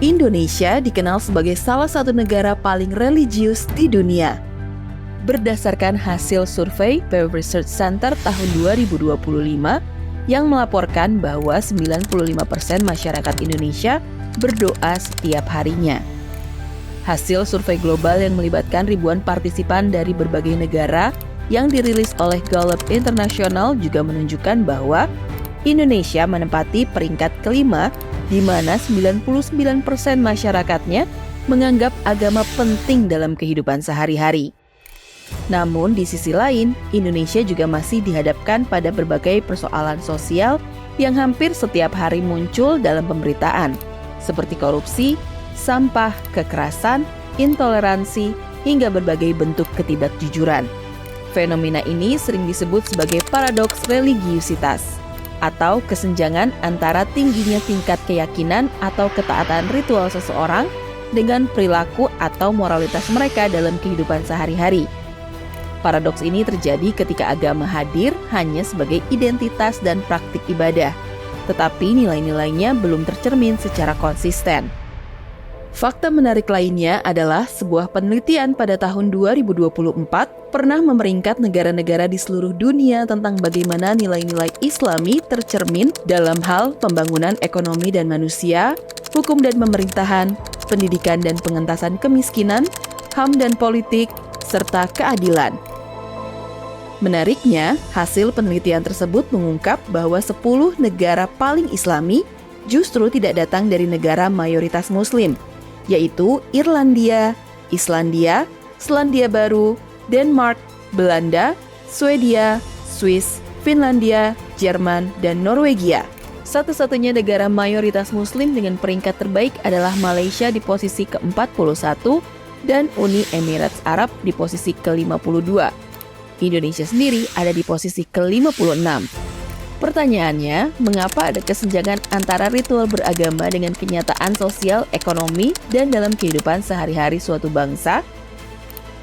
Indonesia dikenal sebagai salah satu negara paling religius di dunia. Berdasarkan hasil survei Pew Research Center tahun 2025 yang melaporkan bahwa 95% masyarakat Indonesia berdoa setiap harinya. Hasil survei global yang melibatkan ribuan partisipan dari berbagai negara yang dirilis oleh Gallup International juga menunjukkan bahwa Indonesia menempati peringkat kelima di mana 99% masyarakatnya menganggap agama penting dalam kehidupan sehari-hari. Namun di sisi lain, Indonesia juga masih dihadapkan pada berbagai persoalan sosial yang hampir setiap hari muncul dalam pemberitaan, seperti korupsi, sampah, kekerasan, intoleransi, hingga berbagai bentuk ketidakjujuran. Fenomena ini sering disebut sebagai paradoks religiusitas, atau kesenjangan antara tingginya tingkat keyakinan atau ketaatan ritual seseorang dengan perilaku atau moralitas mereka dalam kehidupan sehari-hari. Paradoks ini terjadi ketika agama hadir hanya sebagai identitas dan praktik ibadah, tetapi nilai-nilainya belum tercermin secara konsisten. Fakta menarik lainnya adalah sebuah penelitian pada tahun 2024 pernah memeringkat negara-negara di seluruh dunia tentang bagaimana nilai-nilai Islami tercermin dalam hal pembangunan ekonomi dan manusia, hukum dan pemerintahan, pendidikan dan pengentasan kemiskinan, HAM dan politik, serta keadilan. Menariknya, hasil penelitian tersebut mengungkap bahwa 10 negara paling Islami justru tidak datang dari negara mayoritas Muslim, yaitu Irlandia, Islandia, Selandia Baru, Denmark, Belanda, Swedia, Swiss, Finlandia, Jerman, dan Norwegia. Satu-satunya negara mayoritas Muslim dengan peringkat terbaik adalah Malaysia di posisi ke-41 dan Uni Emirat Arab di posisi ke-52. Indonesia sendiri ada di posisi ke-56. Pertanyaannya, mengapa ada kesenjangan antara ritual beragama dengan kenyataan sosial, ekonomi, dan dalam kehidupan sehari-hari suatu bangsa?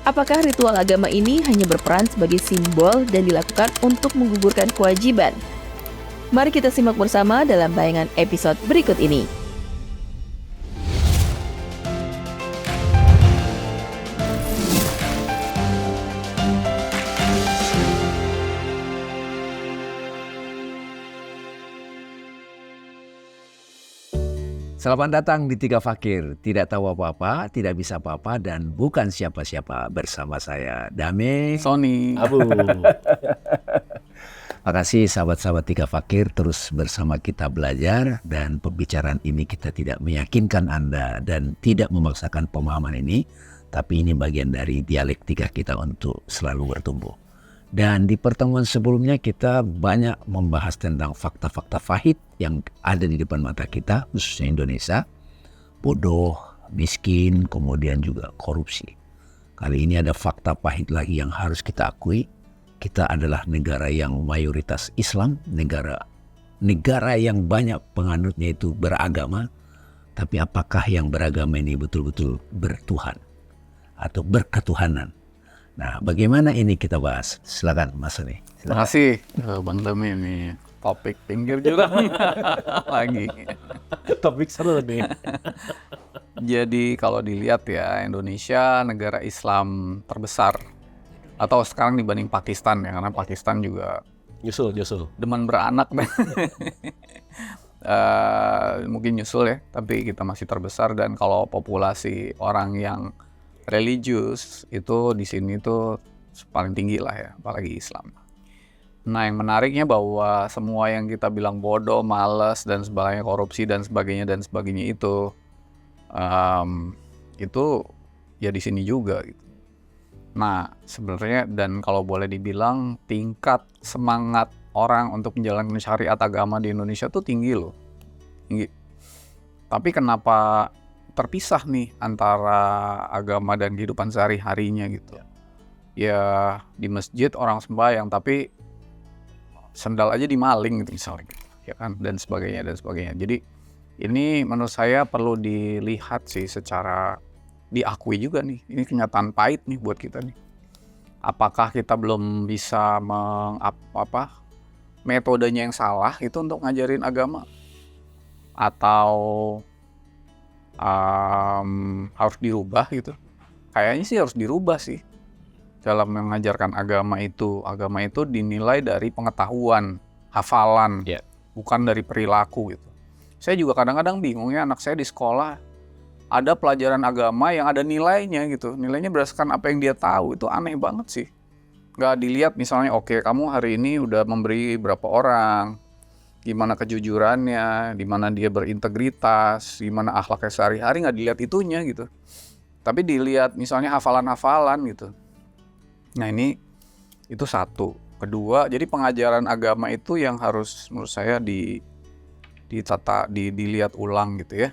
Apakah ritual agama ini hanya berperan sebagai simbol dan dilakukan untuk menggugurkan kewajiban? Mari kita simak bersama dalam tayangan episode berikut ini. Selamat datang di Tiga Fakir, tidak tahu apa-apa, tidak bisa apa-apa, dan bukan siapa-siapa. Bersama saya, Dame, Sony, Abu. Makasih sahabat-sahabat Tiga Fakir terus bersama kita belajar, dan pembicaraan ini kita tidak meyakinkan Anda dan tidak memaksakan pemahaman ini, tapi ini bagian dari dialektika kita untuk selalu bertumbuh. Dan di pertemuan sebelumnya kita banyak membahas tentang fakta-fakta pahit yang ada di depan mata kita, khususnya Indonesia. Bodoh, miskin, kemudian juga korupsi. Kali ini ada fakta pahit lagi yang harus kita akui. Kita adalah negara yang mayoritas Islam, negara yang banyak penganutnya itu beragama. Tapi apakah yang beragama ini betul-betul bertuhan atau berketuhanan? Nah, bagaimana ini kita bahas? Silakan Mas Sony. Terima kasih Bang Dami, ini topik pinggir jurang lagi. Topik seru nih. Jadi kalau dilihat ya, Indonesia negara Islam terbesar, atau sekarang dibanding Pakistan ya, karena Pakistan juga Nyusul. demen beranak. Mungkin nyusul ya, tapi kita masih terbesar. Dan kalau populasi orang yang religius itu di sini tuh paling tinggi lah ya, apalagi Islam. Nah, yang menariknya bahwa semua yang kita bilang bodoh, malas dan sebagainya, korupsi dan sebagainya itu ya di sini juga gitu. Nah, sebenarnya dan kalau boleh dibilang tingkat semangat orang untuk menjalankan syariat agama di Indonesia tuh tinggi loh. Tinggi. Tapi kenapa terpisah nih antara agama dan kehidupan sehari-harinya gitu. Ya di masjid orang sembahyang tapi sendal aja dimaling gitu misalnya gitu, ya kan, dan sebagainya. Jadi ini menurut saya perlu dilihat sih, secara diakui juga nih. Ini kenyataan pahit nih buat kita nih. Apakah kita belum bisa metodenya yang salah itu untuk ngajarin agama, atau harus dirubah gitu. Kayaknya sih harus dirubah sih. Dalam mengajarkan agama itu dinilai dari pengetahuan, hafalan, bukan dari perilaku gitu. Saya juga kadang-kadang bingung ya, anak saya di sekolah ada pelajaran agama yang ada nilainya gitu. Nilainya berdasarkan apa yang dia tahu, itu aneh banget sih. Nggak dilihat misalnya, oke, kamu hari ini udah memberi berapa orang, gimana kejujurannya, gimana dia berintegritas, gimana akhlaknya sehari-hari, nggak dilihat itunya gitu. Tapi dilihat misalnya hafalan-hafalan gitu. Nah ini, itu satu. Kedua, jadi pengajaran agama itu yang harus menurut saya dilihat ulang gitu ya.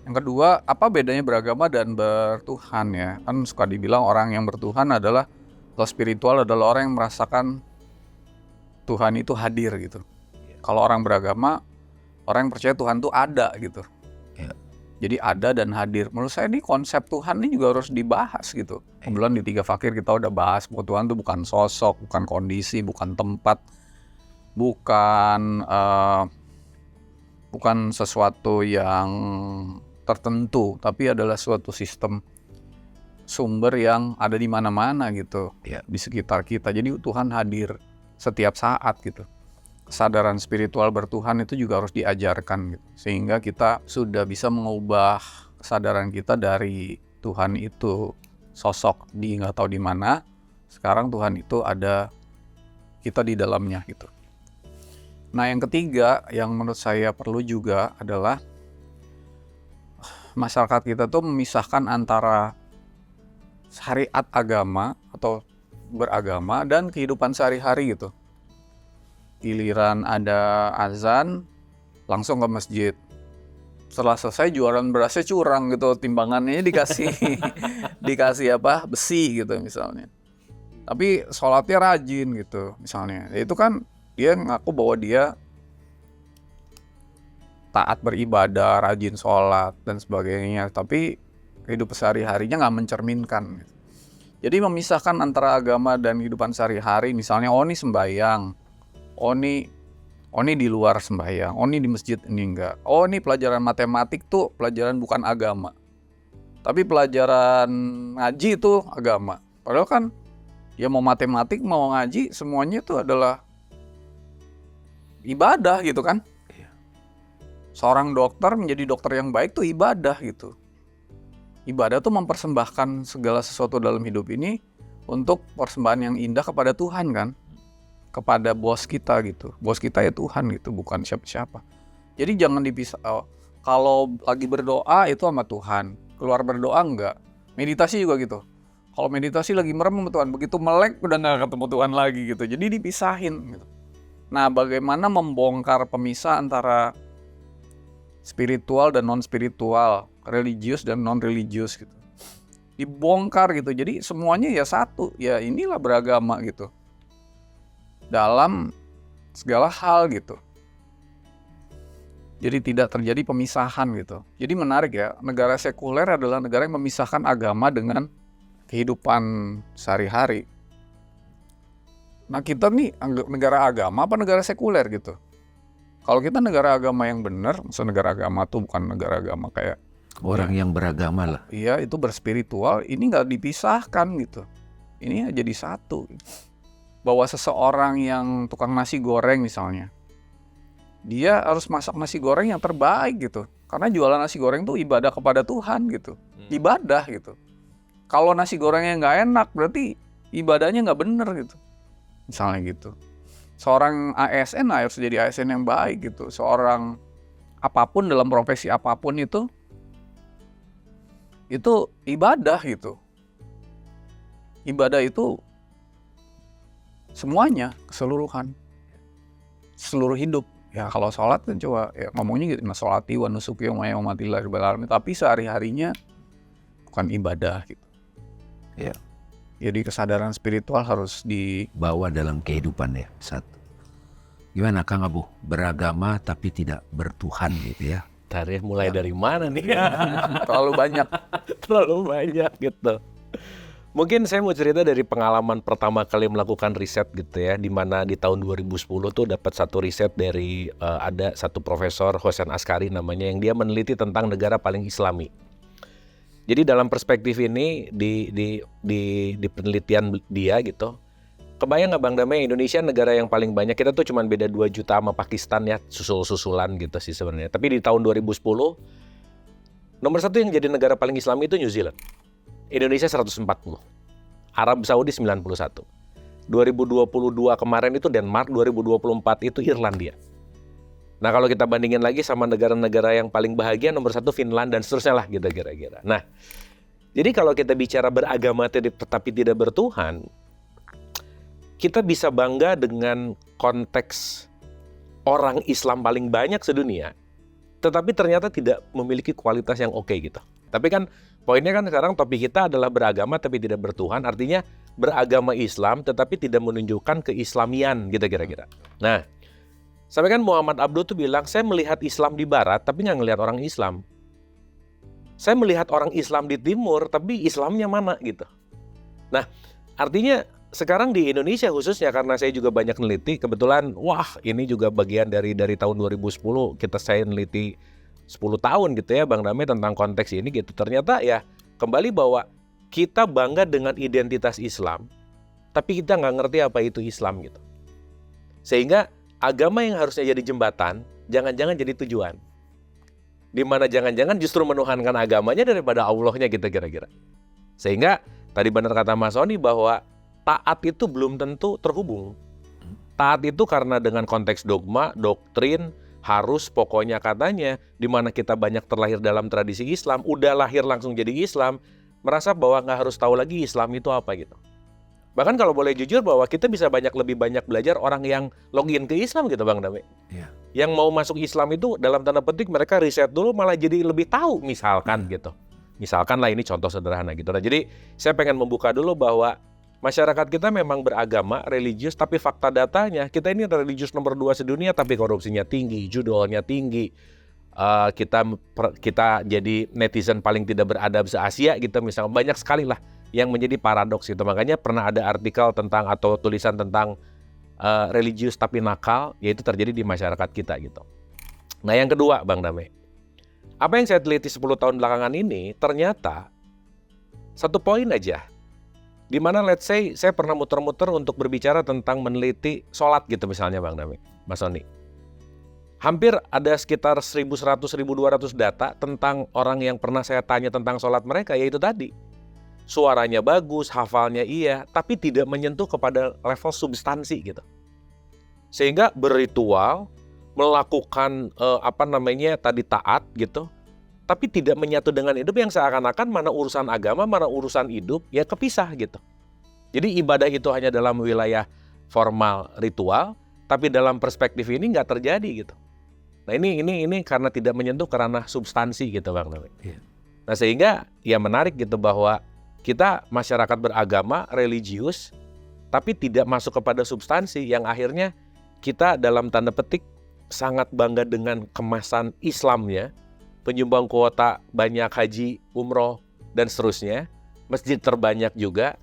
Yang kedua, apa bedanya beragama dan bertuhan ya? Kan suka dibilang orang yang bertuhan adalah, atau spiritual adalah orang yang merasakan Tuhan itu hadir gitu. Kalau orang beragama, orang yang percaya Tuhan itu ada gitu. Jadi ada dan hadir. Menurut saya ini konsep Tuhan ini juga harus dibahas gitu. Kebetulan di 3 Fakir kita udah bahas bahwa Tuhan itu bukan sosok, bukan kondisi, bukan tempat, bukan sesuatu yang tertentu, tapi adalah suatu sistem sumber yang ada di mana-mana gitu, di sekitar kita. Jadi Tuhan hadir setiap saat gitu. Kesadaran spiritual bertuhan itu juga harus diajarkan gitu, sehingga kita sudah bisa mengubah kesadaran kita dari Tuhan itu sosok di nggak tahu di mana. Sekarang Tuhan itu ada, kita di dalamnya gitu. Nah yang ketiga yang menurut saya perlu juga adalah masyarakat kita tuh memisahkan antara syariat agama atau beragama dan kehidupan sehari-hari gitu. Giliran ada azan, langsung ke masjid. Setelah selesai jualan berasnya curang gitu, timbangannya dikasih besi gitu misalnya. Tapi sholatnya rajin gitu misalnya. Itu kan dia ngaku bahwa dia taat beribadah, rajin sholat dan sebagainya, tapi kehidupan sehari-harinya nggak mencerminkan. Jadi memisahkan antara agama dan kehidupan sehari-hari, misalnya ini sembahyang, ini di luar sembahyang, ini di masjid, ini enggak. Ini pelajaran matematik tuh pelajaran bukan agama, tapi pelajaran ngaji itu agama. Padahal kan ya mau matematik mau ngaji semuanya itu adalah ibadah gitu kan. Seorang dokter menjadi dokter yang baik tuh ibadah gitu. Ibadah tuh mempersembahkan segala sesuatu dalam hidup ini untuk persembahan yang indah kepada Tuhan kan. Kepada bos kita gitu. Bos kita ya Tuhan gitu, bukan siapa-siapa. Jadi jangan dipisah. Kalau lagi berdoa itu sama Tuhan. Keluar berdoa enggak. Meditasi juga gitu. Kalau meditasi lagi merem sama Tuhan. Begitu melek udah gak ketemu Tuhan lagi gitu. Jadi dipisahin gitu. Nah bagaimana membongkar pemisah antara spiritual dan non-spiritual, religius dan non-religius gitu. Dibongkar gitu. Jadi semuanya ya satu. Ya inilah beragama gitu. Dalam segala hal gitu. Jadi tidak terjadi pemisahan gitu. Jadi menarik ya. Negara sekuler adalah negara yang memisahkan agama dengan kehidupan sehari-hari. Nah kita nih negara agama apa negara sekuler gitu. Kalau kita negara agama yang benar, maksud negara agama tuh bukan negara agama kayak orang yang beragama lah. Iya, itu berspiritual, ini nggak dipisahkan gitu. Ini jadi satu. Bahwa seseorang yang tukang nasi goreng misalnya, dia harus masak nasi goreng yang terbaik gitu. Karena jualan nasi goreng tuh ibadah kepada Tuhan gitu. Ibadah gitu. Kalau nasi gorengnya nggak enak, berarti ibadahnya nggak benar gitu. Misalnya gitu. Seorang ASN harus jadi ASN yang baik gitu. Seorang apapun dalam profesi apapun itu ibadah gitu. Ibadah itu semuanya, keseluruhan. Seluruh hidup. Ya kalau sholat kan coba ya, ngomongnya gitu. Sholati wa nusuki wa ma'yamatillah rabbil. Tapi sehari-harinya bukan ibadah gitu. Ya. Jadi kesadaran spiritual harus dibawa dalam kehidupan ya. Satu. Gimana Kang Abu? Beragama tapi tidak bertuhan gitu ya. Mulai dari mana nih? terlalu banyak. Terlalu banyak gitu. Mungkin saya mau cerita dari pengalaman pertama kali melakukan riset gitu ya, di mana di tahun 2010 tuh dapat satu riset dari ada satu profesor Hosen Askari namanya, yang dia meneliti tentang negara paling Islami. Jadi dalam perspektif ini di penelitian dia gitu, kebayang nggak Bang Damai, Indonesia negara yang paling banyak, kita tuh cuma beda 2 juta sama Pakistan ya, susul-susulan gitu sih sebenarnya. Tapi di tahun 2010 nomor 1 yang jadi negara paling Islami itu New Zealand. Indonesia 140, Arab Saudi 91, 2022 kemarin itu Denmark, 2024 itu Irlandia. Nah kalau kita bandingin lagi sama negara-negara yang paling bahagia, nomor 1 Finland dan seterusnya lah gitu kira-kira. Nah jadi kalau kita bicara beragama tetapi tidak bertuhan, kita bisa bangga dengan konteks orang Islam paling banyak sedunia, tetapi ternyata tidak memiliki kualitas yang oke gitu. Tapi kan poinnya kan sekarang topik kita adalah beragama tapi tidak bertuhan, artinya beragama Islam tetapi tidak menunjukkan keislamian gitu kira-kira. Nah, sampai kan Muhammad Abduh tuh bilang, saya melihat Islam di barat tapi nggak ngelihat orang Islam. Saya melihat orang Islam di timur tapi Islamnya mana gitu. Nah, artinya sekarang di Indonesia khususnya, karena saya juga banyak neliti, kebetulan ini juga bagian dari tahun 2010 saya neliti 10 tahun gitu ya Bang Damai tentang konteks ini gitu. Ternyata ya kembali bahwa kita bangga dengan identitas Islam, tapi kita nggak ngerti apa itu Islam gitu. Sehingga agama yang harusnya jadi jembatan, jangan-jangan jadi tujuan. Dimana jangan-jangan justru menuhankan agamanya daripada Allahnya gitu kira-kira. Sehingga tadi benar kata Mas Sony bahwa taat itu belum tentu terhubung. Taat itu karena dengan konteks dogma, doktrin, harus pokoknya katanya, di mana kita banyak terlahir dalam tradisi Islam, udah lahir langsung jadi Islam, merasa bahwa nggak harus tahu lagi Islam itu apa gitu. Bahkan kalau boleh jujur bahwa kita bisa lebih banyak belajar orang yang login ke Islam gitu Bang Damai. Ya. Yang mau masuk Islam itu dalam tanda petik mereka riset dulu malah jadi lebih tahu misalkan gitu. Misalkan lah ini contoh sederhana gitu. Nah, jadi saya pengen membuka dulu bahwa masyarakat kita memang beragama, religius, tapi fakta datanya kita ini religius nomor 2 sedunia, tapi korupsinya tinggi, judolnya tinggi. Kita jadi netizen paling tidak beradab se-Asia gitu misalnya. Banyak sekali lah yang menjadi paradoks gitu. Makanya pernah ada artikel tentang atau tulisan tentang religius tapi nakal, yaitu terjadi di masyarakat kita gitu. Nah yang kedua Bang Damai, apa yang saya teliti 10 tahun belakangan ini, ternyata satu poin aja. Dimana let's say saya pernah muter-muter untuk berbicara tentang meneliti sholat gitu misalnya Bang Damai, Mas Sony. Hampir ada sekitar 1.100-1.200 data tentang orang yang pernah saya tanya tentang sholat mereka, yaitu tadi. Suaranya bagus, hafalnya iya, tapi tidak menyentuh kepada level substansi gitu. Sehingga berritual, melakukan tadi taat gitu, tapi tidak menyatu dengan hidup, yang seakan-akan mana urusan agama, mana urusan hidup, ya kepisah gitu. Jadi ibadah itu hanya dalam wilayah formal ritual, tapi dalam perspektif ini nggak terjadi gitu. Nah ini karena tidak menyentuh ke ranah substansi gitu Bang Damai. Iya. Nah sehingga ya menarik gitu bahwa kita masyarakat beragama, religius, tapi tidak masuk kepada substansi, yang akhirnya kita dalam tanda petik sangat bangga dengan kemasan Islamnya, penyumbang kuota banyak haji, umroh, dan seterusnya, masjid terbanyak juga,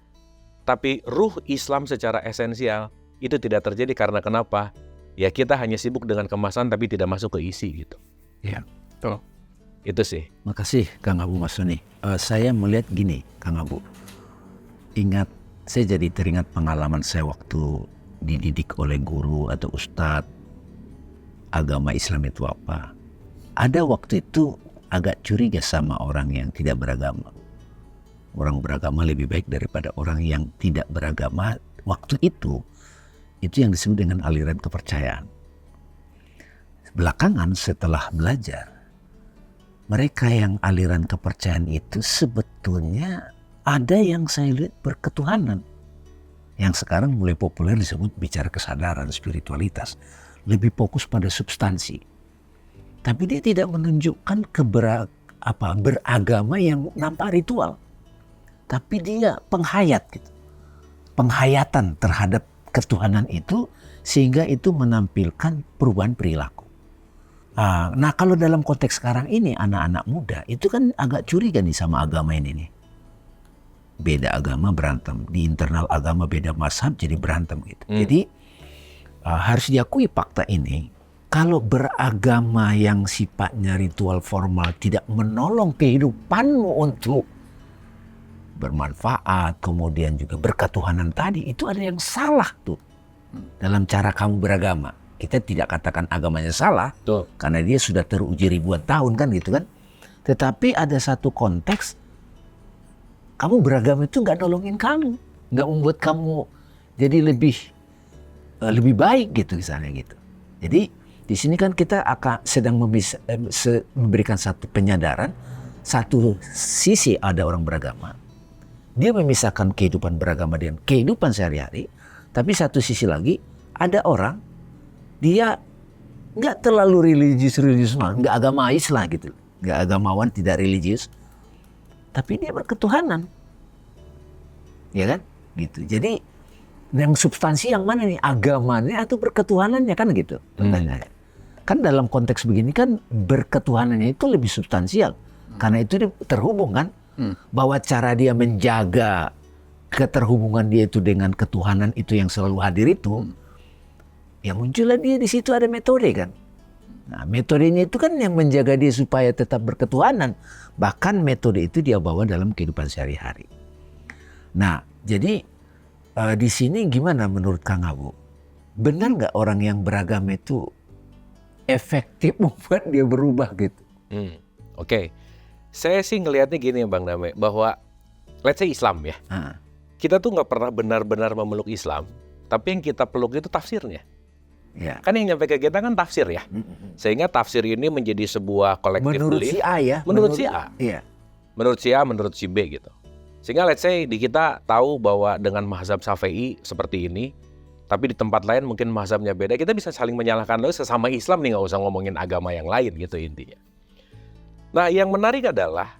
tapi ruh Islam secara esensial itu tidak terjadi. Karena kenapa? Ya kita hanya sibuk dengan kemasan tapi tidak masuk ke isi gitu. Ya. Tuh. Itu sih. Makasih Kang Abu Mas Sony. Saya melihat gini Kang Abu, saya jadi teringat pengalaman saya waktu dididik oleh guru atau ustadz agama Islam itu apa. Ada waktu itu agak curiga sama orang yang tidak beragama. Orang beragama lebih baik daripada orang yang tidak beragama. Waktu itu yang disebut dengan aliran kepercayaan. Belakangan setelah belajar, mereka yang aliran kepercayaan itu sebetulnya ada yang saya lihat berketuhanan. Yang sekarang mulai populer disebut bicara kesadaran, spiritualitas. Lebih fokus pada substansi. Tapi dia tidak menunjukkan beragama yang nampak ritual. Tapi dia penghayat gitu. Penghayatan terhadap ketuhanan itu, sehingga itu menampilkan perubahan perilaku. Nah kalau dalam konteks sekarang ini anak-anak muda itu kan agak curiga nih sama agama ini nih. beda agama berantem, di internal agama beda mazhab jadi berantem gitu. Jadi harus diakui fakta ini, kalau beragama yang sifatnya ritual formal tidak menolong kehidupanmu untuk bermanfaat, kemudian juga berketuhanan tadi, itu ada yang salah tuh dalam cara kamu beragama. Kita tidak katakan agamanya salah, Betul. karena dia sudah teruji ribuan tahun kan gitu kan. Tetapi ada satu konteks, kamu beragama itu nggak nolongin kamu, nggak membuat kamu jadi lebih baik gitu misalnya gitu. Jadi di sini kan kita akan sedang memberikan satu penyadaran, satu sisi ada orang beragama, dia memisahkan kehidupan beragama dengan kehidupan sehari-hari, tapi satu sisi lagi ada orang dia nggak terlalu religius, nggak agamais lah gitu, nggak agamawan, tidak religius, tapi dia berketuhanan, ya kan, gitu. Jadi yang substansi yang mana nih, agamanya atau berketuhanannya kan gitu pertanyaannya. Kan dalam konteks begini kan berketuhanannya itu lebih substansial, karena itu dia terhubung kan, bahwa cara dia menjaga keterhubungan dia itu dengan ketuhanan itu yang selalu hadir itu. Ya muncullah dia di situ ada metode kan. Nah metodenya itu kan yang menjaga dia supaya tetap berketuhanan. Bahkan metode itu dia bawa dalam kehidupan sehari-hari. Nah jadi di sini gimana menurut Kang Abu? Benar nggak orang yang beragama itu efektif membuat dia berubah gitu? Oke. Saya sih ngelihatnya gini Bang Dame, bahwa let's say Islam ya. Kita tuh nggak pernah benar-benar memeluk Islam, tapi yang kita peluk itu tafsirnya. Ya. Kan yang nyampe ke kita kan tafsir ya. Sehingga tafsir ini menjadi sebuah kolektif Menurut belief. si A ya. Menurut si A. Iya. Menurut si A, menurut si B gitu. Sehingga let's say di kita tahu bahwa dengan mazhab Syafi'i seperti ini, tapi di tempat lain mungkin mazhabnya beda, kita bisa saling menyalahkan loh sesama Islam nih, nggak usah ngomongin agama yang lain gitu intinya. Nah yang menarik adalah,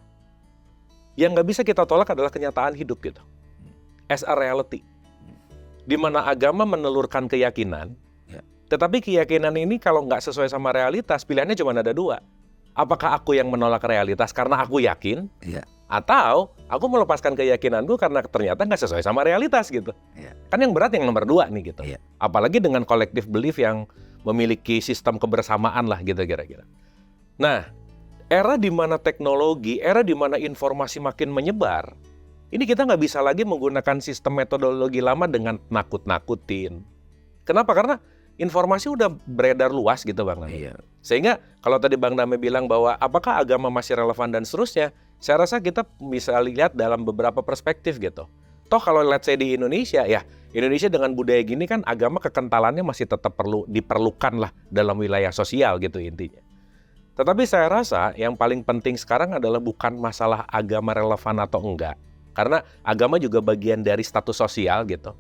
yang nggak bisa kita tolak adalah kenyataan hidup gitu. As a reality. Di mana agama menelurkan keyakinan, tetapi keyakinan ini kalau nggak sesuai sama realitas, pilihannya cuma ada dua. Apakah aku yang menolak realitas karena aku yakin, atau aku melepaskan keyakinanku karena ternyata nggak sesuai sama realitas gitu. Kan yang berat yang nomor dua nih gitu. Apalagi dengan collective belief yang memiliki sistem kebersamaan lah gitu kira-kira. Nah, era di mana teknologi, era di mana informasi makin menyebar, ini kita nggak bisa lagi menggunakan sistem metodologi lama dengan nakut-nakutin. Kenapa? Karena informasi udah beredar luas gitu Bang Dame. Sehingga kalau tadi Bang Dame bilang bahwa apakah agama masih relevan dan seterusnya, saya rasa kita bisa lihat dalam beberapa perspektif gitu. Toh kalau let's say di Indonesia, ya Indonesia dengan budaya gini kan agama kekentalannya masih tetap diperlukan lah dalam wilayah sosial gitu intinya. Tetapi saya rasa yang paling penting sekarang adalah bukan masalah agama relevan atau enggak. Karena agama juga bagian dari status sosial gitu.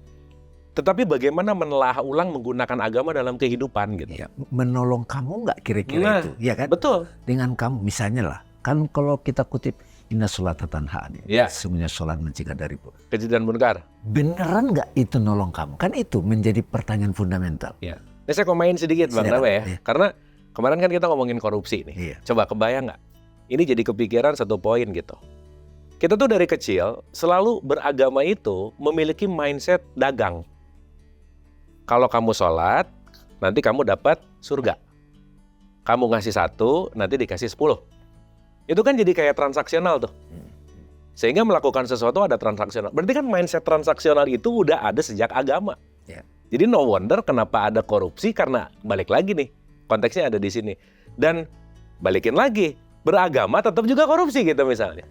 Tetapi bagaimana menelaah ulang menggunakan agama dalam kehidupan gitu. Ya, menolong kamu nggak kira-kira itu, ya kan? Betul. Dengan kamu, misalnya lah, kan kalau kita kutip inna sholata tanha, semuanya sholat mencegah dari keji dan munkar. Beneran nggak itu nolong kamu? Kan itu menjadi pertanyaan fundamental. Ya. Ini saya komain sedikit Bang Dame ya, karena kemarin kan kita ngomongin korupsi nih. Coba kebayang nggak? Ini jadi kepikiran satu poin gitu. Kita tuh dari kecil selalu beragama itu memiliki mindset dagang. Kalau kamu sholat, nanti kamu dapat surga. Kamu ngasih 1, nanti dikasih 10. Itu kan jadi kayak transaksional tuh. Sehingga melakukan sesuatu ada transaksional. Berarti kan mindset transaksional itu udah ada sejak agama. Jadi no wonder kenapa ada korupsi, karena balik lagi nih, konteksnya ada di sini. Dan balikin lagi, beragama tetap juga korupsi gitu misalnya.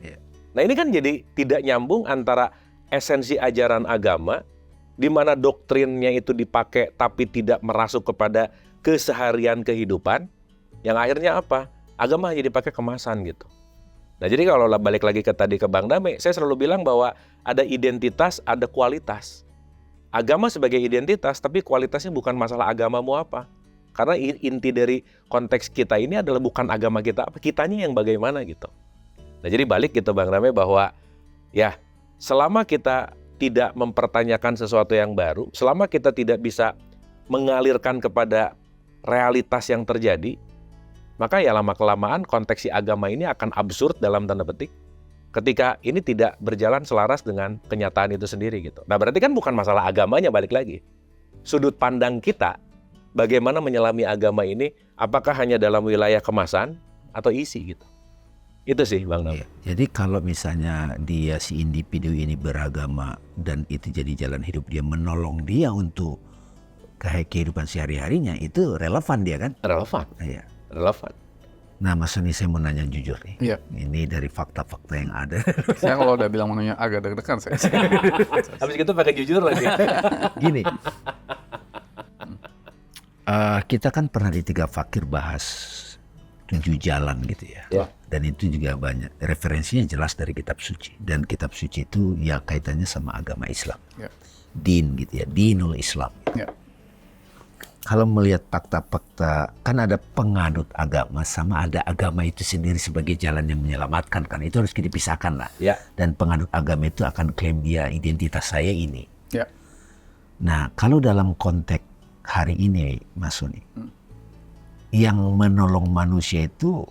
Nah ini kan jadi tidak nyambung antara esensi ajaran agama, di mana doktrinnya itu dipakai tapi tidak merasuk kepada keseharian kehidupan, yang akhirnya apa? Agama hanya dipakai kemasan gitu. Nah jadi kalau balik lagi ke tadi ke Bang Dame, saya selalu bilang bahwa ada identitas, ada kualitas. Agama sebagai identitas, tapi kualitasnya bukan masalah agamamu apa. Karena inti dari konteks kita ini adalah bukan agama kita apa, kitanya yang bagaimana gitu. Nah jadi balik gitu Bang Dame bahwa ya selama kita tidak mempertanyakan sesuatu yang baru, selama kita tidak bisa mengalirkan kepada realitas yang terjadi, maka ya lama-kelamaan konteks si agama ini akan absurd dalam tanda petik. ketika ini tidak berjalan selaras dengan kenyataan itu sendiri gitu. Nah berarti kan bukan masalah agamanya, balik lagi. Sudut pandang kita, bagaimana menyelami agama ini, apakah hanya dalam wilayah kemasan atau isi gitu. Itu sih Bang Nam. Iya. Jadi kalau misalnya dia si individu ini beragama dan itu jadi jalan hidup dia, menolong dia untuk kehidupan sehari-harinya, itu relevan dia kan? Relevan. Iya. Relevan. Nah Mas Sony, saya mau nanya jujur nih. Iya. Ini dari fakta-fakta yang ada. Saya kalau udah bilang mau nanya agak deg-degan saya. Habis itu pakai jujur lagi. Gini, kita kan pernah di Tiga Fakir bahas 7 jalan gitu ya. Ya. Dan itu juga banyak referensinya jelas dari kitab suci. Dan kitab suci itu ya kaitannya sama agama Islam. Ya. Din gitu ya, dinul Islam. Ya. Kalau melihat fakta-fakta, kan ada penganut agama sama ada agama itu sendiri sebagai jalan yang menyelamatkan kan. Itu harus dipisahkan lah. Ya. Dan penganut agama itu akan klaim dia identitas saya ini. Ya. Nah, kalau dalam konteks hari ini, Mas Sony, yang menolong manusia itu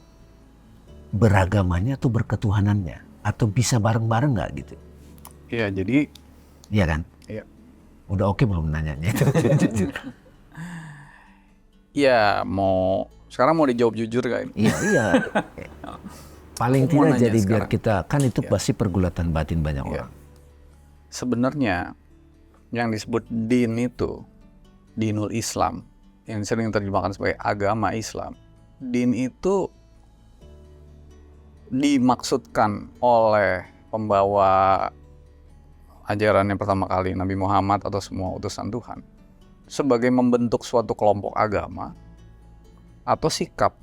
beragamanya atau berketuhanannya? Atau bisa bareng-bareng nggak gitu? Iya, jadi Iya kan? Iya. Udah oke belum nanyanya itu? ya sekarang mau dijawab jujur gak ini? Iya, iya. Paling Aku mau tidak nanya jadi biar sekarang. kita, kan itu Iya. pasti pergulatan batin banyak Iya. orang. Sebenarnya yang disebut din itu, dinul Islam, yang sering terjemahkan sebagai agama Islam. Din itu dimaksudkan oleh pembawa ajaran yang pertama kali Nabi Muhammad atau semua utusan Tuhan sebagai membentuk suatu kelompok agama atau sikap.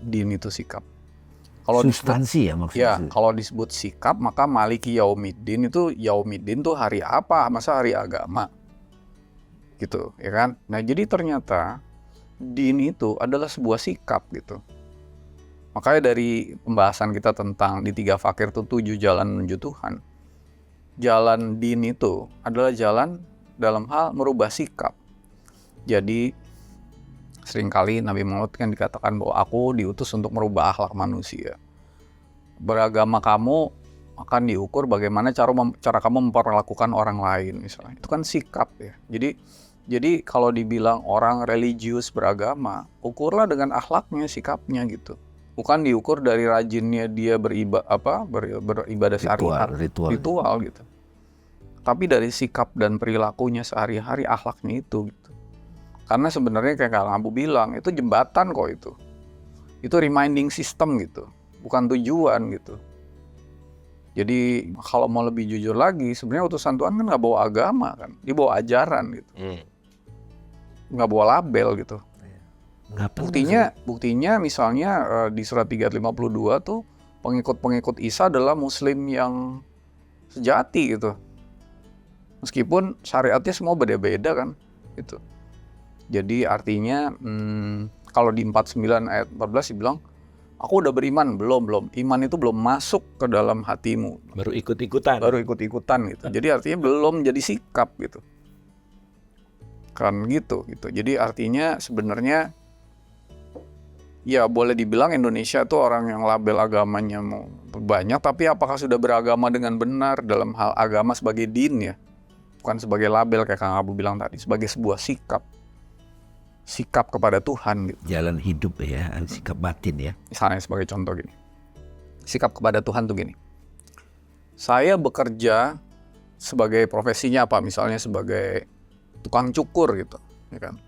Din itu sikap. Kalau disebut Substansi ya maksudnya. Ya, kalau disebut sikap, maka Maliki Yaumiddin itu Yaumiddin tuh hari apa? Masa hari agama? Gitu, ya kan? Nah, jadi ternyata din itu adalah sebuah sikap gitu. Makanya dari pembahasan kita tentang di Tiga Fakir itu 7 jalan menuju Tuhan. Jalan din itu adalah jalan dalam hal merubah sikap. Jadi seringkali Nabi Muhammad kan dikatakan bahwa aku diutus untuk merubah akhlak manusia. Beragama kamu akan diukur bagaimana cara kamu memperlakukan orang lain misalnya. Itu kan sikap ya. Jadi kalau dibilang orang religius beragama, ukurlah dengan akhlaknya, sikapnya gitu. Bukan diukur dari rajinnya dia beribadah sehari-hari, ritual gitu. Tapi dari sikap dan perilakunya sehari-hari, akhlaknya itu gitu. Karena sebenarnya kayak Kang Abu bilang, itu jembatan kok itu. Itu reminding system gitu, bukan tujuan gitu. Jadi kalau mau lebih jujur lagi, sebenarnya utusan Tuhan kan nggak bawa agama kan, dia bawa ajaran gitu. Nggak bawa label gitu. Buktinya misalnya di surat 352 tuh pengikut-pengikut Isa adalah Muslim yang sejati gitu. Meskipun syariatnya semua beda-beda kan gitu. Jadi artinya kalau di 49 ayat 14 dibilang, aku udah beriman, belum. Iman itu belum masuk ke dalam hatimu. Baru ikut-ikutan gitu. Jadi artinya belum jadi sikap gitu. Kan gitu. Jadi artinya sebenarnya ya boleh dibilang Indonesia tuh orang yang label agamanya mau banyak, tapi apakah sudah beragama dengan benar dalam hal agama sebagai din ya? Bukan sebagai label kayak Kang Abu bilang tadi, sebagai sebuah sikap kepada Tuhan gitu. Jalan hidup ya, sikap batin ya. Misalnya sebagai contoh gini, sikap kepada Tuhan tuh gini, saya bekerja sebagai profesinya apa, misalnya sebagai tukang cukur gitu, ya kan?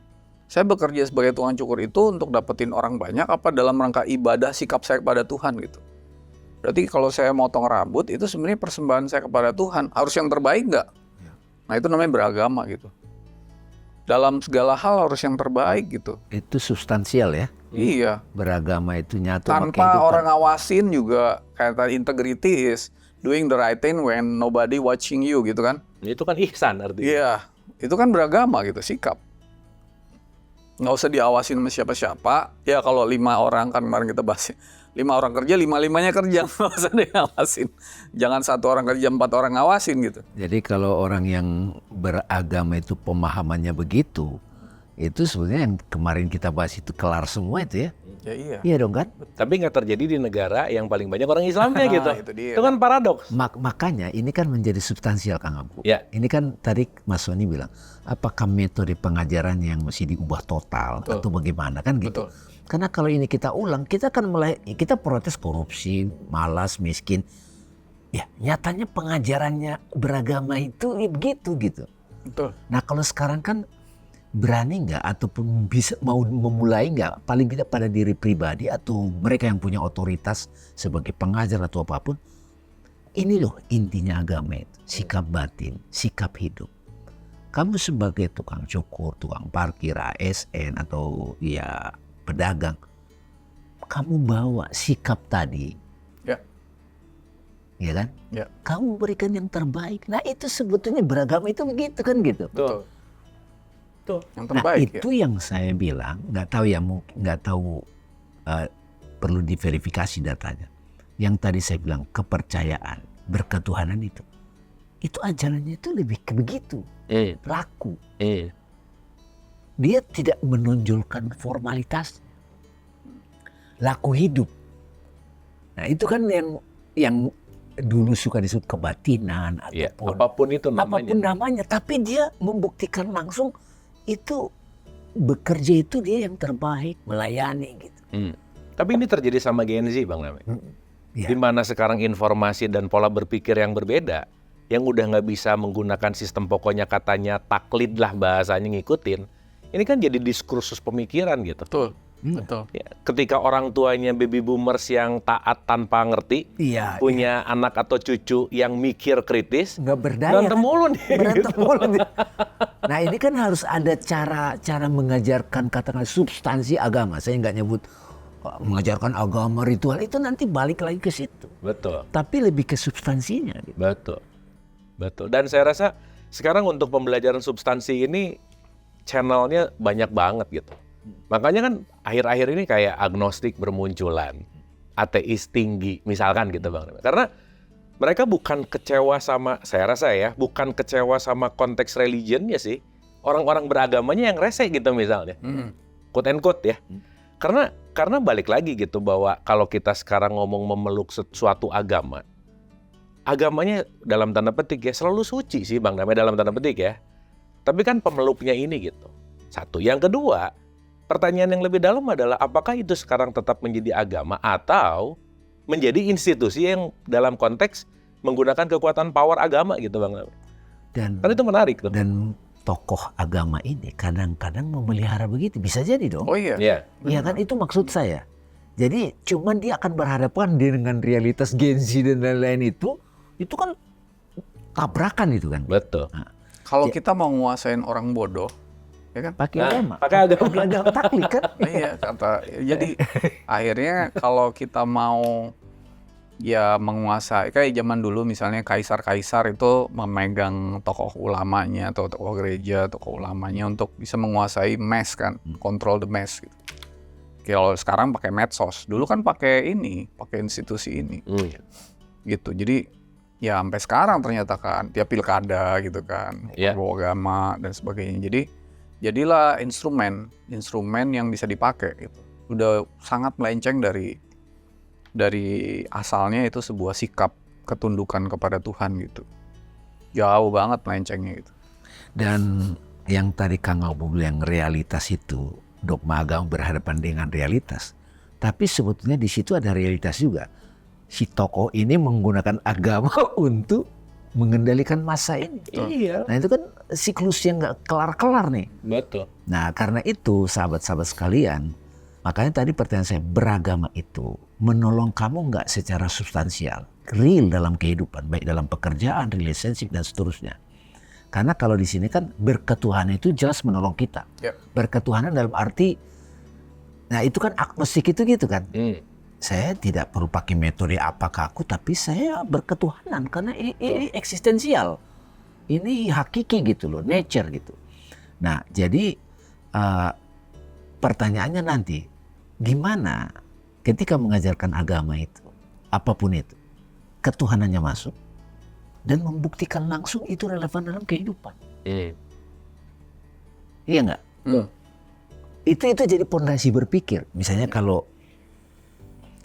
Saya bekerja sebagai tukang cukur itu untuk dapetin orang banyak apa dalam rangka ibadah sikap saya kepada Tuhan gitu. Berarti kalau saya motong rambut itu sebenarnya persembahan saya kepada Tuhan, harus yang terbaik nggak? Nah itu namanya beragama gitu. Dalam segala hal harus yang terbaik gitu. Itu substansial ya. Iya. Beragama itu nyatu sama Tanpa kehidupan. orang ngawasin juga, kayak tadi integrity is doing the right thing when nobody watching you gitu kan. itu kan ihsan artinya. Iya, itu kan beragama gitu, sikap. Nggak usah diawasin sama siapa-siapa. Ya kalau 5 orang kan kemarin kita bahas, 5 orang kerja, 5-5-nya kerja, nggak usah diawasin. Jangan 1 orang kerja, 4 orang ngawasin gitu. Jadi kalau orang yang beragama itu pemahamannya begitu, itu sebenarnya yang kemarin kita bahas itu kelar semua itu ya. Ya iya. Iya dong kan? Tapi nggak terjadi di negara yang paling banyak orang Islamnya gitu. Itu dia. Itu kan paradoks. Makanya ini kan menjadi substansial Kang Abu. Ya. Ini kan tadi Mas Soni bilang, apakah metode pengajaran yang mesti diubah total Betul. atau bagaimana kan gitu. Betul. Karena kalau ini kita ulang, kita akan mulai, kita protes korupsi, malas, miskin. Ya nyatanya pengajarannya beragama itu ya begitu gitu. Betul. Nah kalau sekarang kan berani nggak ataupun bisa mau memulai nggak, paling tidak pada diri pribadi atau mereka yang punya otoritas sebagai pengajar atau apapun, ini loh intinya agama itu, sikap batin, sikap hidup. Kamu sebagai tukang cukur, tukang parkir, ASN atau ya pedagang, kamu bawa sikap tadi, Ya. ya kan? Ya. Kamu berikan yang terbaik. Nah itu sebetulnya beragama itu begitu kan gitu. Betul. Tuh. Yang Nah terbaik itu yang saya bilang, nggak tahu ya, nggak tahu, perlu diverifikasi datanya. Yang tadi saya bilang kepercayaan, berketuhanan itu ajarannya itu lebih ke begitu, laku. Dia tidak menonjolkan formalitas, laku hidup. Nah itu kan yang dulu suka disebut kebatinan Ya, ataupun apapun itu namanya. apapun namanya, tapi dia membuktikan langsung itu bekerja itu dia yang terbaik, melayani gitu. Tapi ini terjadi sama Gen Z Bang Name. Ya. Di mana sekarang informasi dan pola berpikir yang berbeda, yang udah nggak bisa menggunakan sistem pokoknya katanya taklid lah bahasanya ngikutin. Ini kan jadi diskursus pemikiran gitu. Betul. Betul. Ya, ketika orang tuanya baby boomers yang taat tanpa ngerti, Iya, punya anak atau cucu yang mikir kritis, nggak berdaya. berantem mulu nih. Berantem gitu. mulu nih. Nah ini kan harus ada cara mengajarkan katakan substansi agama. Saya nggak nyebut mengajarkan agama ritual, itu nanti balik lagi ke situ. Betul. Tapi lebih ke substansinya. Gitu. Betul. Dan saya rasa sekarang untuk pembelajaran substansi ini channelnya banyak banget gitu. Makanya kan akhir-akhir ini kayak agnostik bermunculan, ateis tinggi misalkan gitu Bang. Karena mereka bukan kecewa sama, saya rasa ya, bukan kecewa sama konteks religionnya sih. Orang-orang beragamanya yang rese gitu misalnya. Quote and quote ya. Karena balik lagi gitu bahwa kalau kita sekarang ngomong memeluk suatu agama, agamanya dalam tanda petik ya selalu suci sih Bang, namanya dalam tanda petik ya. Tapi kan pemeluknya ini gitu. Satu. Yang kedua, pertanyaan yang lebih dalam adalah apakah itu sekarang tetap menjadi agama atau menjadi institusi yang dalam konteks menggunakan kekuatan power agama gitu Bang. Dan Kan itu menarik tuh. Dan tokoh agama ini kadang-kadang memelihara begitu, bisa jadi dong. Oh iya. Iya. Iya kan, itu maksud saya. Jadi cuman dia akan berhadapan dengan realitas Gen Z dan lain-lain itu kan tabrakan itu kan. Betul. Kalau kita mau nguasain orang bodoh, ya kan? Pakai Nah, agama. pakai agama. Pakai agama taklid kan. Iya, jadi akhirnya kalau kita mau ya menguasai, kayak zaman dulu misalnya kaisar-kaisar itu memegang tokoh ulamanya atau tokoh gereja, tokoh ulamanya untuk bisa menguasai mass kan, control the mass gitu. Kalau sekarang pakai medsos, dulu kan pakai institusi ini. Gitu. Jadi ya sampai sekarang ternyata kan tiap pilkada gitu kan, berbau agama dan sebagainya. Jadi jadilah instrumen yang bisa dipakai gitu. Udah sangat melenceng dari asalnya itu sebuah sikap ketundukan kepada Tuhan gitu. Jauh banget melencengnya gitu. Dan yang tadi Kang Abu bilang realitas itu, dogma agama berhadapan dengan realitas. Tapi sebetulnya di situ ada realitas juga. Si tokoh ini menggunakan agama untuk mengendalikan massa ini. Iya. Nah itu kan siklus yang nggak kelar-kelar nih. Betul. Nah karena itu sahabat-sahabat sekalian, makanya tadi pertanyaan saya, beragama itu menolong kamu nggak secara substansial, real dalam kehidupan, baik dalam pekerjaan, relationship dan seterusnya. Karena kalau di sini kan berketuhanan itu jelas menolong kita. Berketuhanan dalam arti, nah itu kan agnostik itu gitu kan. Saya tidak perlu pakai metode apakah aku, tapi saya berketuhanan karena ini eksistensial, ini hakiki gitu loh, nature gitu. Nah jadi pertanyaannya nanti, gimana ketika mengajarkan agama itu, apapun itu, ketuhanannya masuk dan membuktikan langsung itu relevan dalam kehidupan. Iya nggak? Itu jadi pondasi berpikir. Misalnya kalau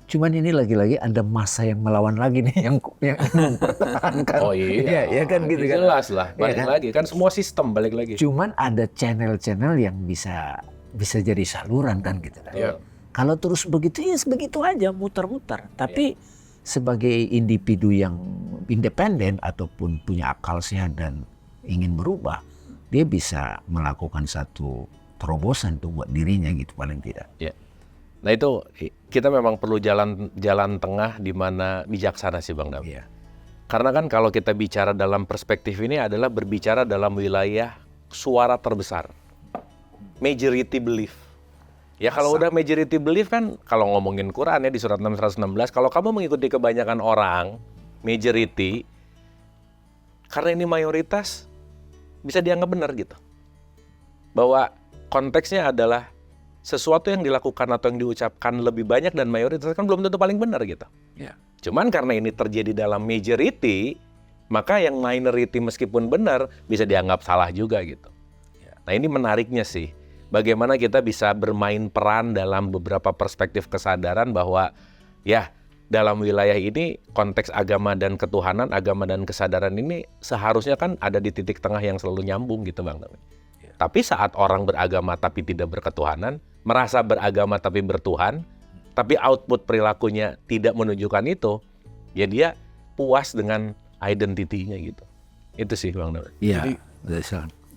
Cuman ini lagi-lagi ada masa yang melawan lagi nih yang mempertahankan. Oh iya, ya kan gitu kan. jelas lah, balik kan? lagi kan semua sistem balik lagi. Cuman ada channel-channel yang bisa jadi saluran kan gitu kan. Iya. Kalau terus begitu ya begitu aja muter-muter. Tapi sebagai individu yang independen ataupun punya akal sehat dan ingin berubah, dia bisa melakukan satu terobosan tuh buat dirinya gitu paling tidak. Ya. Nah itu kita memang perlu jalan tengah di mana bijaksana sih Bang Dam. Iya. Karena kan kalau kita bicara dalam perspektif ini adalah berbicara dalam wilayah suara terbesar. Majority belief. Ya kalau udah majority belief kan kalau ngomongin Quran ya di surat 616, kalau kamu mengikuti kebanyakan orang, majority, karena ini mayoritas, bisa dianggap benar gitu. Bahwa konteksnya adalah sesuatu yang dilakukan atau yang diucapkan lebih banyak dan mayoritas kan belum tentu paling benar gitu. Ya. Cuman karena ini terjadi dalam majority, maka yang minority meskipun benar bisa dianggap salah juga gitu. Nah ini menariknya sih, bagaimana kita bisa bermain peran dalam beberapa perspektif kesadaran bahwa ya dalam wilayah ini konteks agama dan ketuhanan, agama dan kesadaran ini seharusnya kan ada di titik tengah yang selalu nyambung gitu Bang. Tapi saat orang beragama tapi tidak berketuhanan, merasa beragama tapi bertuhan, tapi output perilakunya tidak menunjukkan itu, ya dia puas dengan identitinya gitu. Itu sih Bang David. Iya.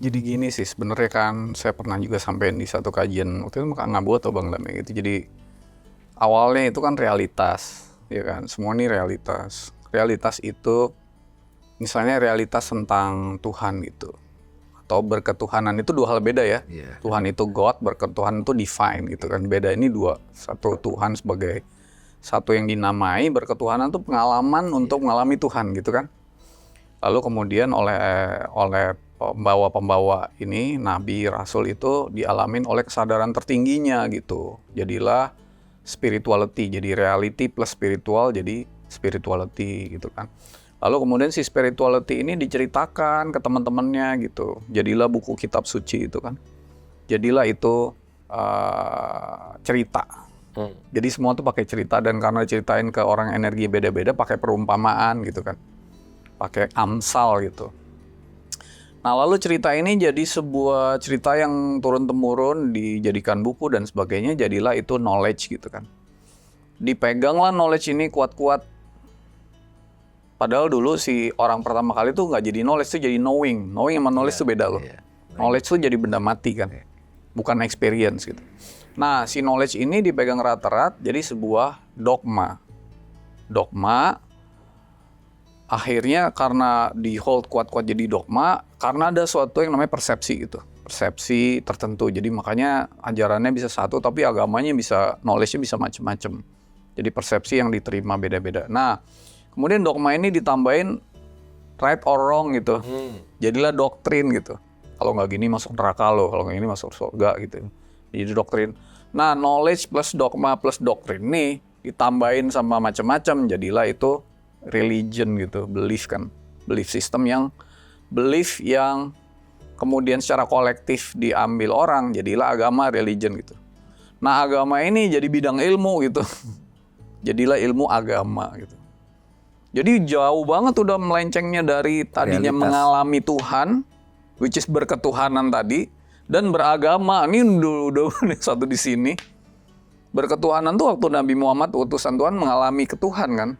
Jadi gini sih sebenarnya kan saya pernah juga sampein di satu kajian waktu itu Ngabu atau Bang Dam gitu. Jadi awalnya itu kan realitas, ya kan. Semua ini realitas. Realitas itu misalnya realitas tentang Tuhan gitu. Atau berketuhanan itu dua hal beda ya. Yeah. Tuhan itu God, berketuhanan itu divine gitu kan. Beda ini dua. Satu Tuhan sebagai satu yang dinamai, berketuhanan itu pengalaman untuk mengalami Tuhan gitu kan. Lalu kemudian oleh pembawa-pembawa ini, nabi, rasul itu dialamin oleh kesadaran tertingginya gitu. Jadilah spirituality, jadi reality plus spiritual jadi spirituality gitu kan. Lalu kemudian si spirituality ini diceritakan ke teman-temannya gitu. Jadilah buku kitab suci itu kan. Jadilah itu cerita. Jadi semua tuh pakai cerita dan karena ceritain ke orang energi beda-beda pakai perumpamaan gitu kan. Pakai amsal gitu. Nah lalu cerita ini jadi sebuah cerita yang turun-temurun dijadikan buku dan sebagainya, jadilah itu knowledge gitu kan. Dipeganglah knowledge ini kuat-kuat. Padahal dulu si orang pertama kali tuh nggak jadi knowledge, tuh jadi knowing. Knowing sama knowledge tuh beda loh. Knowledge tuh jadi benda mati kan, bukan experience gitu. Nah si knowledge ini dipegang erat-erat jadi sebuah dogma. Dogma akhirnya karena di hold kuat-kuat jadi dogma, karena ada suatu yang namanya persepsi gitu. Persepsi tertentu, jadi makanya ajarannya bisa satu, tapi agamanya bisa, knowledge-nya bisa macam-macam. Jadi persepsi yang diterima beda-beda. Nah, kemudian dogma ini ditambahin right or wrong gitu. Jadilah doktrin gitu. Kalau nggak gini masuk neraka lo, kalau nggak gini masuk surga gitu. Jadi doktrin. Nah, knowledge plus dogma plus doktrin nih ditambahin sama macam-macam, jadilah itu religion gitu, belief kan, belief system yang kemudian secara kolektif diambil orang, jadilah agama, religion gitu. Nah agama ini jadi bidang ilmu gitu, jadilah ilmu agama gitu. Jadi jauh banget udah melencengnya dari tadinya realitas. Mengalami Tuhan, which is berketuhanan tadi, dan beragama. Ini udah satu di sini. Berketuhanan tuh waktu Nabi Muhammad utusan Tuhan mengalami ketuhan kan.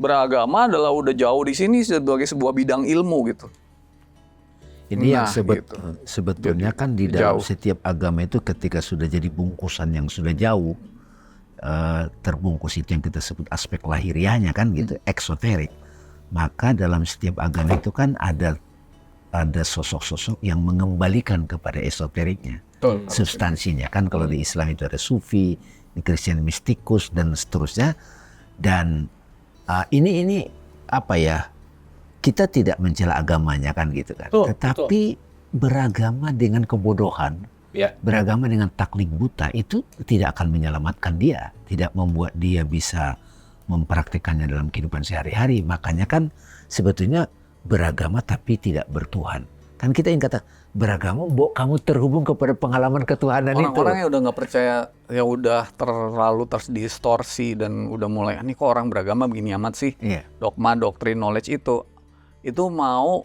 Beragama adalah udah jauh di sini sebagai sebuah bidang ilmu gitu. Ini yang gitu. sebetulnya Jadi, kan di dalam jauh. setiap agama itu ketika sudah jadi bungkusan yang sudah jauh, terbungkus itu yang kita sebut aspek lahiriahnya kan gitu, eksoterik. Maka dalam setiap agama itu kan ada sosok-sosok yang mengembalikan kepada esoteriknya. Betul. Substansinya kan kalau di Islam itu ada sufi, di Kristen mistikus dan seterusnya. Dan ini apa ya? Kita tidak mencela agamanya kan gitu kan. Betul, Tetapi beragama dengan kebodohan, Ya. beragama dengan taklid buta itu tidak akan menyelamatkan dia, tidak membuat dia bisa mempraktikannya dalam kehidupan sehari-hari. Makanya kan sebetulnya beragama tapi tidak bertuhan. Kan kita yang kata beragama, kamu terhubung kepada pengalaman ketuhanan itu. Orang-orang yang udah nggak percaya, ya udah terlalu terdistorsi dan udah mulai, ini kok orang beragama begini amat sih. Iya. Dogma, doktrin, knowledge itu mau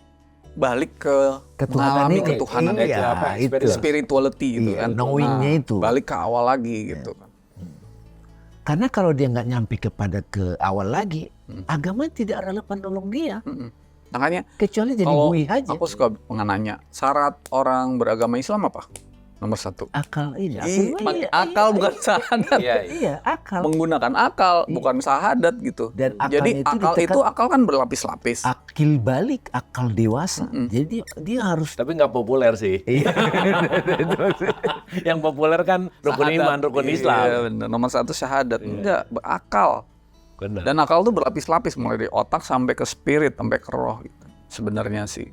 balik ke Ketuhanan mengalami ini. ketuhanan Iya, itu, apa? itu. Spirituality gitu Iya, kan. knowing-nya itu. Balik ke awal lagi gitu kan. Karena kalau dia nggak nyampe kepada ke awal lagi, agama tidak relevan nolong dia. Makanya Kecuali jadi kalau buih aja. aku suka nanya, syarat orang beragama Islam apa? Nomor 1. Akal ini. Akal bukan syahadat. Iya, akal. Menggunakan akal bukan syahadat gitu. Dan Jadi akalnya itu akal kan berlapis-lapis. Akil balik, akal dewasa. Jadi dia harus. Tapi nggak populer sih. Iya. Yang populer kan rukun Syahadat. iman, rukun Islam. Iya, bener. Nomor 1 syahadat. Enggak, berakal. Benar. Dan akal tuh berlapis-lapis mulai dari otak sampai ke spirit, sampai ke roh gitu. Sebenarnya sih.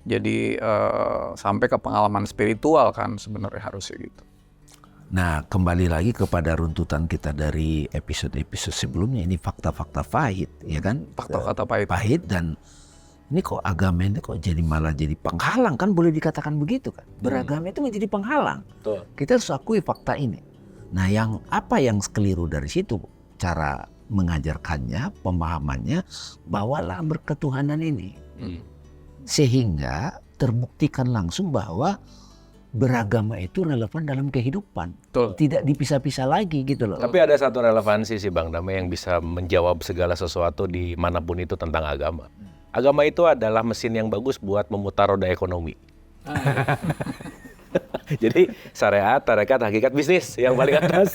Jadi sampai ke pengalaman spiritual kan sebenarnya harusnya gitu. Nah, kembali lagi kepada runtutan kita dari episode-episode sebelumnya, ini fakta-fakta pahit, ya kan? Fakta-fakta pahit. Pahit, dan ini kok agama ini kok malah jadi penghalang, kan boleh dikatakan begitu kan? Beragama itu menjadi penghalang. Betul. Kita harus akui fakta ini. Nah, apa yang keliru dari situ? Cara mengajarkannya, pemahamannya, bawalah berketuhanan ini. Sehingga terbuktikan langsung bahwa beragama itu relevan dalam kehidupan. Betul. Tidak dipisah-pisah lagi gitu loh. Tapi ada satu relevansi sih Bang Damai yang bisa menjawab segala sesuatu di manapun itu tentang agama. Agama itu adalah mesin yang bagus buat memutar roda ekonomi. Jadi syariat, tarekat, hakikat, bisnis yang paling atas.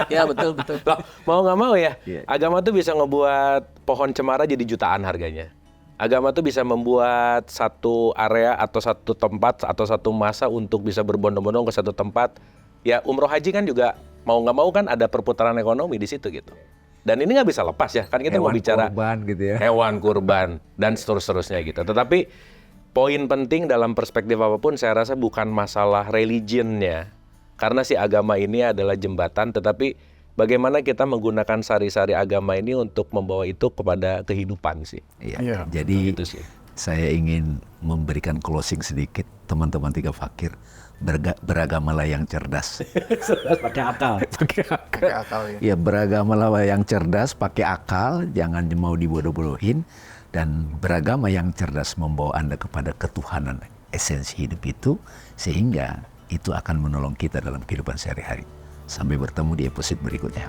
Ya betul. Loh, mau nggak mau ya, Iya. agama tuh bisa ngebuat pohon cemara jadi jutaan harganya. Agama tuh bisa membuat satu area atau satu tempat atau satu masa untuk bisa berbondong-bondong ke satu tempat. Ya umroh haji kan juga mau nggak mau kan ada perputaran ekonomi di situ gitu. Dan ini nggak bisa lepas ya, kan kita mau bicara kurban gitu ya. hewan kurban dan seterusnya gitu. Tetapi poin penting dalam perspektif apapun saya rasa bukan masalah religionnya. Karena si agama ini adalah jembatan, tetapi bagaimana kita menggunakan sari-sari agama ini untuk membawa itu kepada kehidupan sih. Iya. Jadi Itu sih. saya ingin memberikan closing sedikit, teman-teman Tiga Fakir. Beragamalah yang cerdas. Pakai akal. Pakai akal ya. Ya, beragamalah yang cerdas, pakai akal, jangan mau dibodoh-bodohin. Dan beragama yang cerdas membawa Anda kepada ketuhanan, esensi hidup itu, sehingga itu akan menolong kita dalam kehidupan sehari-hari. Sampai bertemu di episode berikutnya.